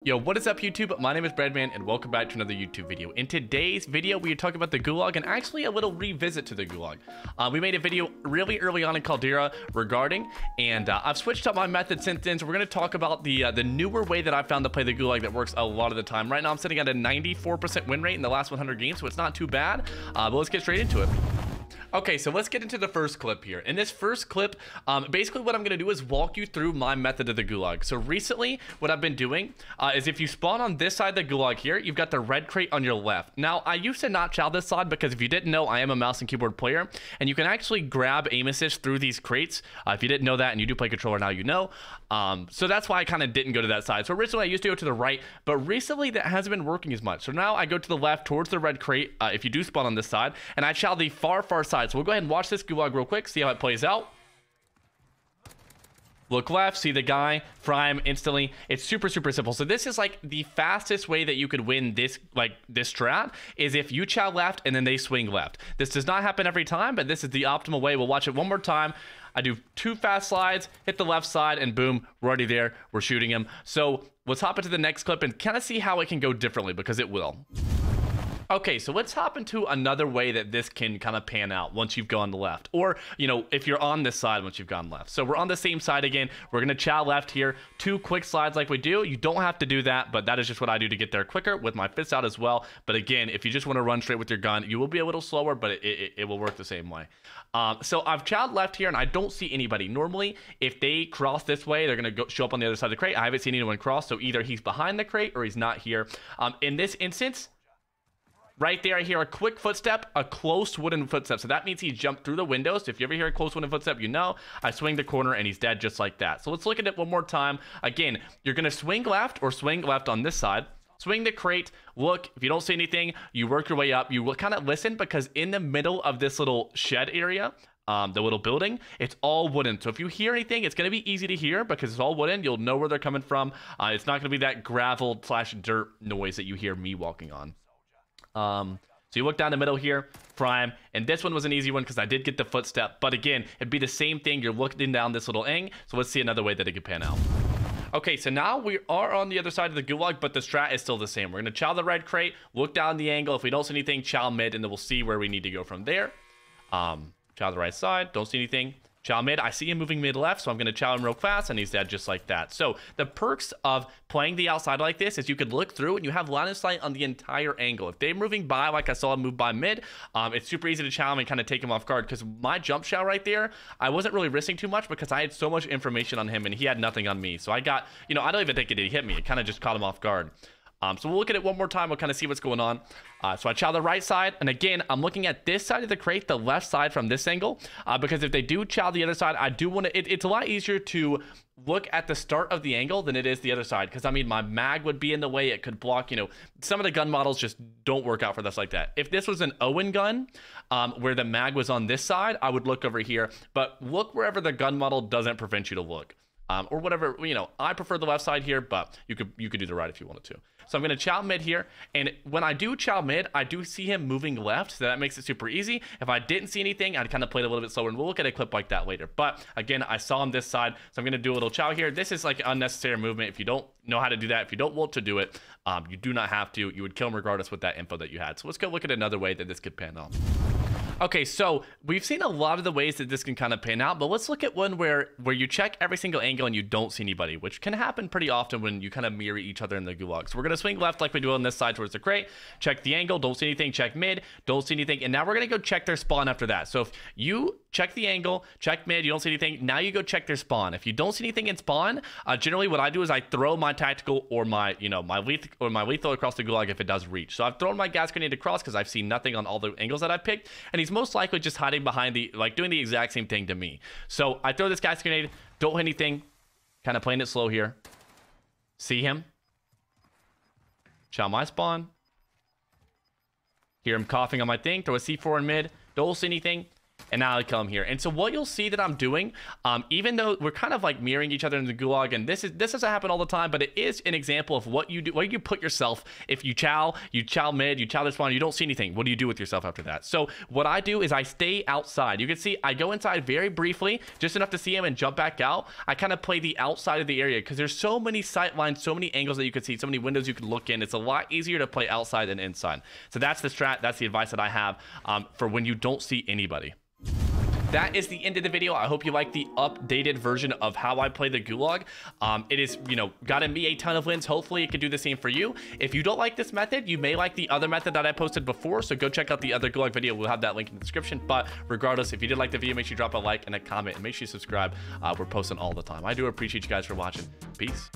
Yo, what is up YouTube? My name is bbreadman and welcome back to another YouTube video. In today's video, we are talking about the Gulag and actually a little revisit to the Gulag. We made a video really early on in Caldera regarding, and I've switched up my method since then, so we're going to talk about the newer way that I found to play the Gulag that works a lot of the time. Right now, I'm sitting at a 94% win rate in the last 100 games, so it's not too bad, but let's get straight into it. Okay, so let's get into the first clip here. In this first clip, basically what I'm going to do is walk you through my method of the Gulag. So recently, what I've been doing is if you spawn on this side of the Gulag here, you've got the red crate on your left. Now, I used to not chow this side because if you didn't know, I am a mouse and keyboard player, and you can actually grab aim assist through these crates. If you didn't know that and you do play controller now, you know. So that's why I kind of didn't go to that side. So originally, I used to go to the right, but recently that hasn't been working as much. So now I go to the left towards the red crate if you do spawn on this side, and I chow the far side. So we'll go ahead and watch this Gulag real quick, see how it plays out. Look left, see the guy, fry him instantly. It's super simple. So this is like the fastest way that you could win this strat is if you chow left and then they swing left. This does not happen every time, but this is the optimal way. We'll watch it one more time. I do 2 fast slides, hit the left side, and boom, we're already there. We're shooting him. So let's hop into the next clip and kind of see how it can go differently, because it will. Okay, so let's hop into another way that this can kind of pan out once you've gone left. Or, you know, if you're on this side once you've gone left. So we're on the same side again. We're going to chow left here. 2 quick slides like we do. You don't have to do that, but that is just what I do to get there quicker with my fists out as well. But again, if you just want to run straight with your gun, you will be a little slower, but it will work the same way. So I've chowed left here, and I don't see anybody. Normally, if they cross this way, they're going to show up on the other side of the crate. I haven't seen anyone cross, so either he's behind the crate or he's not here. In this instance, right there, I hear a quick footstep, a close wooden footstep. So that means he jumped through the windows. So if you ever hear a close wooden footstep, you know, I swing the corner and he's dead just like that. So let's look at it one more time. Again, you're going to swing left or swing left on this side. Swing the crate. Look, if you don't see anything, you work your way up. You will kind of listen, because in the middle of this little shed area, the little building, it's all wooden. So if you hear anything, it's going to be easy to hear because it's all wooden. You'll know where they're coming from. It's not going to be that gravel / dirt noise that you hear me walking on. So you look down the middle here, prime, and this one was an easy one because I did get the footstep, but again, it'd be the same thing. You're looking down this little ing, so let's see another way that it could pan out. Okay, so now we are on the other side of the Gulag, but the strat is still the same. We're going to chow the red crate, look down the angle. If we don't see anything, chow mid, and then we'll see where we need to go from there. Chow the right side, don't see anything. Chow mid, I see him moving mid left, so I'm going to chow him real fast, and he's dead just like that. So the perks of playing the outside like this is you could look through and you have line of sight on the entire angle. If they're moving by, like I saw him move by mid, it's super easy to chow him and kind of take him off guard, because my jump chow right there, I wasn't really risking too much because I had so much information on him and he had nothing on me. So I got, you know, I don't even think it did hit me. It kind of just caught him off guard. So we'll look at it one more time. We'll kind of see what's going on. So I chow the right side. And again, I'm looking at this side of the crate, the left side from this angle. Because if they do chow the other side, I do want to... It's a lot easier to look at the start of the angle than it is the other side. Because, I mean, my mag would be in the way. It could block, you know... Some of the gun models just don't work out for this like that. If this was an Owen gun, where the mag was on this side, I would look over here. But look wherever the gun model doesn't prevent you to look. Or whatever, you know, I prefer the left side here, but you could do the right if you wanted to. So I'm going to chow mid here, and when I do chow mid, I do see him moving left, so that makes it super easy. If I didn't see anything, I'd kind of play it a little bit slower, and we'll look at a clip like that later. But again, I saw him this side, so I'm going to do a little chow here. This is like unnecessary movement. If you don't know how to do that, if you don't want to do it, you do not have to. You would kill him regardless with that info that you had. So let's go look at another way that this could pan out. Okay, so we've seen a lot of the ways that this can kind of pan out, but let's look at one where you check every single angle and you don't see anybody, which can happen pretty often when you kind of mirror each other in the Gulag. So we're going to swing left like we do on this side towards the crate, check the angle, don't see anything, check mid, don't see anything, and now we're going to go check their spawn after that. So if you check the angle, check mid, you don't see anything, now you go check their spawn. If you don't see anything in spawn, generally what I do is I throw my tactical or my, you know, my lethal across the Gulag if it does reach. So I've thrown my gas grenade across because I've seen nothing on all the angles that I've picked, and he's most likely just hiding behind the, like, doing the exact same thing to me. So I throw this gas grenade, don't hit anything, kind of playing it slow here. See him. Chow my spawn. Hear him coughing on my thing, throw a C4 in mid, don't see anything. and now I come here. And so what you'll see that I'm doing, even though we're kind of like mirroring each other in the Gulag, and this doesn't happen all the time, but it is an example of what you do, where you put yourself. If you chow mid, you chow this spawn, you don't see anything. What do you do with yourself after that? So what I do is I stay outside. You can see I go inside very briefly, just enough to see him and jump back out. I kind of play the outside of the area because there's so many sight lines, so many angles that you can see, so many windows you can look in. It's a lot easier to play outside than inside. So that's the strat. That's the advice that I have for when you don't see anybody. That is the end of the video. I hope you like the updated version of how I play the Gulag. It is, gotten me a ton of wins. Hopefully it can do the same for you. If you don't like this method, you may like the other method that I posted before. So go check out the other Gulag video. We'll have that link in the description. But regardless, if you did like the video, make sure you drop a like and a comment and make sure you subscribe. We're posting all the time. I do appreciate you guys for watching. Peace.